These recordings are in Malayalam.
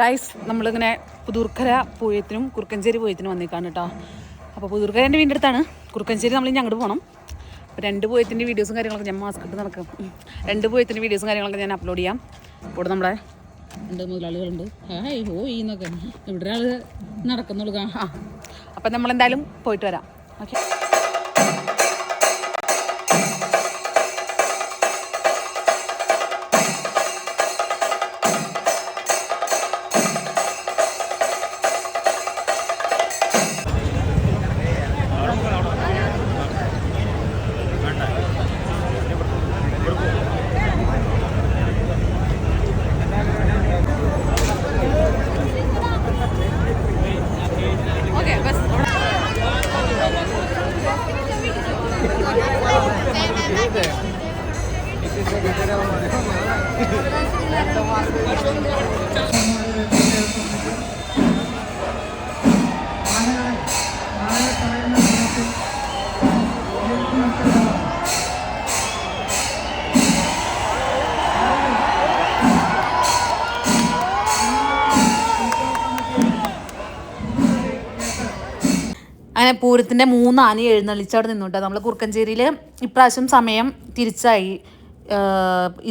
ടൈസ് നമ്മളിങ്ങനെ പുതൂർക്കര പൂയത്തിനും കുറുക്കഞ്ചേരി പൂയത്തിനും വന്നേക്കാണ് കേട്ടോ. അപ്പോൾ പുതൂർക്കര എൻ്റെ വീടിൻ്റെ അടുത്താണ്, കുറുക്കഞ്ചേരി നമ്മൾ ഇനി അങ്ങോട്ട് പോകണം. അപ്പോൾ 2 പൂയത്തിൻ്റെ വീഡിയോസും കാര്യങ്ങളൊക്കെ ഞാൻ മാസ്ക് ഇട്ട് നടക്കും. 2 പൂയത്തിൻ്റെ വീഡിയോസും കാര്യങ്ങളൊക്കെ ഞാൻ അപ്ലോഡ് ചെയ്യാം. ഇവിടെ നമ്മുടെ 2 മുതലാളികളുണ്ട്. ഹായ് ഹോയ് എന്നൊക്കെ ഇവിടെ ഒരാൾ നടക്കുന്നുള്ളൂ. അപ്പം നമ്മളെന്തായാലും പോയിട്ട് വരാം. ഓക്കെ. അങ്ങനെ പൂരത്തിൻ്റെ 3 ആന എഴുന്നള്ളിച്ച് അവിടെ നിന്നുണ്ട്. നമ്മൾ കുറുക്കഞ്ചേരിയിൽ ഇപ്രാവശ്യം സമയം തിരിച്ചായി.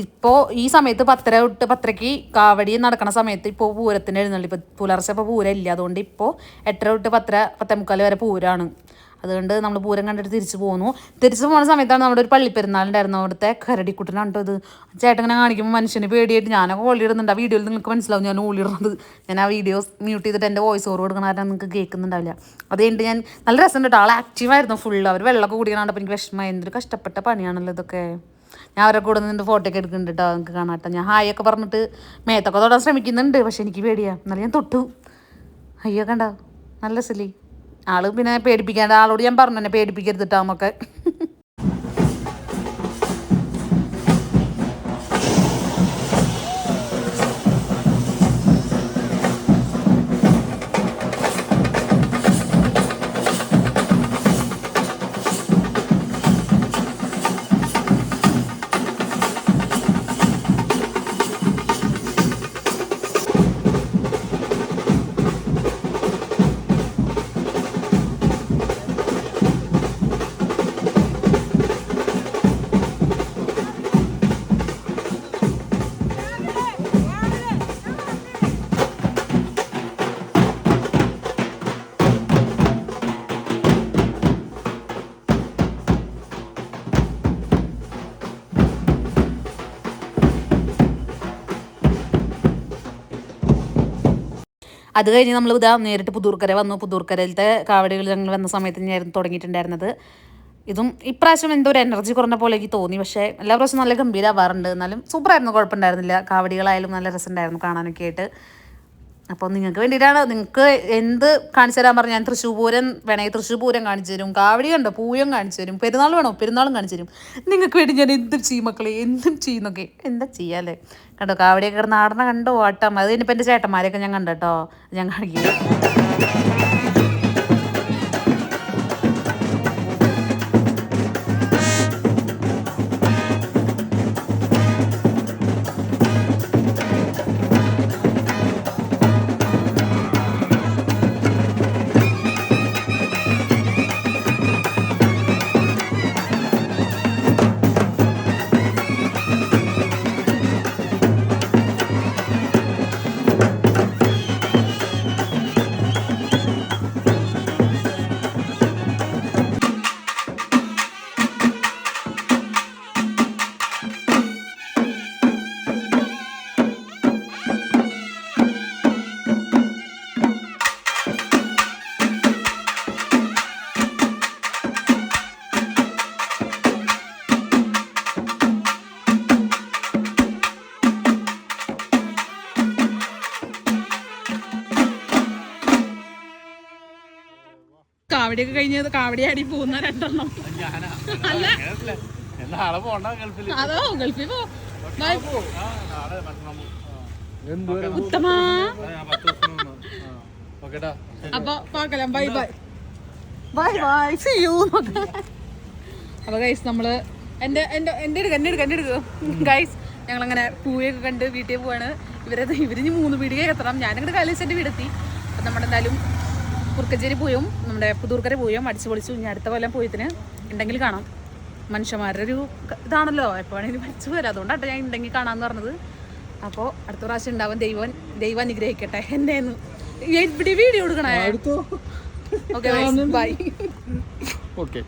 ഇപ്പോൾ ഈ സമയത്ത് 10:30 തൊട്ട് 10:30 കാവടി നടക്കുന്ന സമയത്ത് ഇപ്പോൾ പൂരത്തിൻ്റെ എഴുന്നള്ളിപ്പ് പുലർച്ചെ ഇപ്പോൾ പൂരം ഇല്ല. അതുകൊണ്ട് ഇപ്പോൾ 8:30 തൊട്ട് 10:30 10:45 വരെ പൂരമാണ്. അതുകൊണ്ട് നമ്മൾ പൂരം കണ്ടിട്ട് തിരിച്ചു പോകുന്നു. തിരിച്ചു പോകുന്ന സമയത്താണ് നമ്മുടെ ഒരു പള്ളിപ്പെരുന്നാളുണ്ടായിരുന്നു. അവിടുത്തെ കരടിക്കുട്ടനാണ് കേട്ടോ ഇത്. ചേട്ടൻ ഇങ്ങനെ കാണിക്കുമ്പോൾ മനുഷ്യന് പേടിയായിട്ട് ഞാനൊക്കെ ഓളിയിടുന്നുണ്ട്. ആ വീഡിയോയിൽ നിങ്ങൾക്ക് മനസ്സിലാവും ഞാൻ ഓളിയിടുന്നത്. ഞാൻ ആ വീഡിയോസ് മ്യൂട്ട് ചെയ്തിട്ട് എൻ്റെ വോയിസ് ഓവർ കൊടുക്കണ കാരണം നിങ്ങൾക്ക് കേൾക്കുന്നുണ്ടാവില്ല. അത് കഴിഞ്ഞിട്ട് ഞാൻ നല്ല രസം കേട്ടോ. ആൾ ആക്റ്റീവായിരുന്നു ഫുള്ള്. അവർ വെള്ളമൊക്കെ കുടിക്കണപ്പോൾ എനിക്ക് വിഷമമായി. എന്തൊരു കഷ്ടപ്പെട്ട പണിയാണല്ലോ ഇതൊക്കെ. ഞാൻ അവരെ കൂടെ നിന്നിട്ട് ഫോട്ടോ ഒക്കെ എടുക്കുന്നുണ്ട് കേട്ടോ. നിങ്ങൾക്ക് കാണാട്ടോ. ഞാൻ ഹായ് ഒക്കെ പറഞ്ഞിട്ട് മേത്തൊക്കെ തൊടാൻ ശ്രമിക്കുന്നുണ്ട്. പക്ഷെ എനിക്ക് പേടിയാണ്. എന്നാലും ഞാൻ തൊട്ടു. അയ്യോ കണ്ടോ നല്ല രസല്ലേ. ആള് പിന്നെ പേടിപ്പിക്കാണ്ട് ആളോട് ഞാൻ പറഞ്ഞു എന്നെ പേടിപ്പിക്കരുതിട്ടാന്നൊക്കെ. അത് കഴിഞ്ഞ് നമ്മൾ ഇതാ നേരിട്ട് പുതൂർക്കര വന്നു. പുതൂർക്കരയിലത്തെ കാവടികൾ ഞങ്ങൾ വന്ന സമയത്ത് ഞാനായിരുന്നു തുടങ്ങിയിട്ടുണ്ടായിരുന്നത്. ഇതും ഇപ്രാവശ്യം എന്തോ ഒരു എനർജി കുറഞ്ഞ പോലെ എനിക്ക് തോന്നി. പക്ഷേ എല്ലാ പ്രാവശ്യം നല്ല ഗംഭീരമാവാറുണ്ട്. എന്നാലും സൂപ്പറായിരുന്നു, കുഴപ്പമുണ്ടായിരുന്നില്ല. കാവടികളായാലും നല്ല രസമുണ്ടായിരുന്നു കാണാനൊക്കെ ആയിട്ട്. അപ്പോൾ നിങ്ങൾക്ക് വേണ്ടിയിട്ടാണ്, നിങ്ങൾക്ക് എന്ത് കാണിച്ചു തരാൻ പറഞ്ഞാൽ ഞാൻ തൃശ്ശൂർ പൂരം വേണമെങ്കിൽ തൃശ്ശൂർ പൂരം കാണിച്ചു തരും, കാവടി കണ്ടോ പൂയം കാണിച്ചു തരും, പെരുന്നാൾ വേണോ പെരുന്നാളും കാണിച്ചു തരും. നിങ്ങൾക്ക് വേണ്ടി ഞാൻ എന്തും ചെയ്യും മക്കളെ, എന്തും ചെയ്യുന്നൊക്കെ. എന്താ ചെയ്യാല്ലേ കണ്ടോ. കാവടിയൊക്കെ കിടന്ന് ആടണ കണ്ടോ ആട്ടം. അത് കഴിഞ്ഞപ്പോൾ എൻ്റെ ചേട്ടന്മാരെയൊക്കെ ഞാൻ കണ്ടോ കേട്ടോ. ഞാൻ കാണിക്കില്ല. കാവടിയൊക്കെ കഴിഞ്ഞത് കാവടിയാടി പോകുന്ന 2 എണ്ണം. അതോ ഗൾഫിൽ പോ ഉത്തമ. അപ്പൊ പാക്കലാം. Bye bye bye bye see you. അപ്പൊ ഗൈസ് നമ്മള് എന്റെ എടുക്കുക ഗൈസ്. ഞങ്ങളങ്ങനെ പൂയൊക്കെ കണ്ട് വീട്ടിൽ പോവാണ്. ഇവരിഞ്ഞ് 3 പീടിക എത്തണം. ഞാനിങ്ങോട്ട് കാലേജ് എൻ്റെ വീടെത്തി. അപ്പം നമ്മളെന്തായാലും കുറുക്കഞ്ചേരി പോയും നമ്മുടെ പുതൂർക്കര പോയും അടിച്ചു പൊളിച്ചു. ഇനി അടുത്ത കൊല്ലം പോയതിന് ഉണ്ടെങ്കിൽ കാണാം. മനുഷ്യന്മാരുടെ ഒരു ഇതാണല്ലോ, എപ്പോഴാണെങ്കിലും മരിച്ചു വരാം. അതുകൊണ്ടാട്ടോ ഞാൻ ഉണ്ടെങ്കിൽ കാണാമെന്ന് പറഞ്ഞത്. അപ്പോൾ അടുത്ത പ്രാവശ്യം ഉണ്ടാവും. ദൈവം അനുഗ്രഹിക്കട്ടെ എന്നെ. ഇവിടെ വീഡിയോ കൊടുക്കണേ. Okay bye. ഓക്കെ.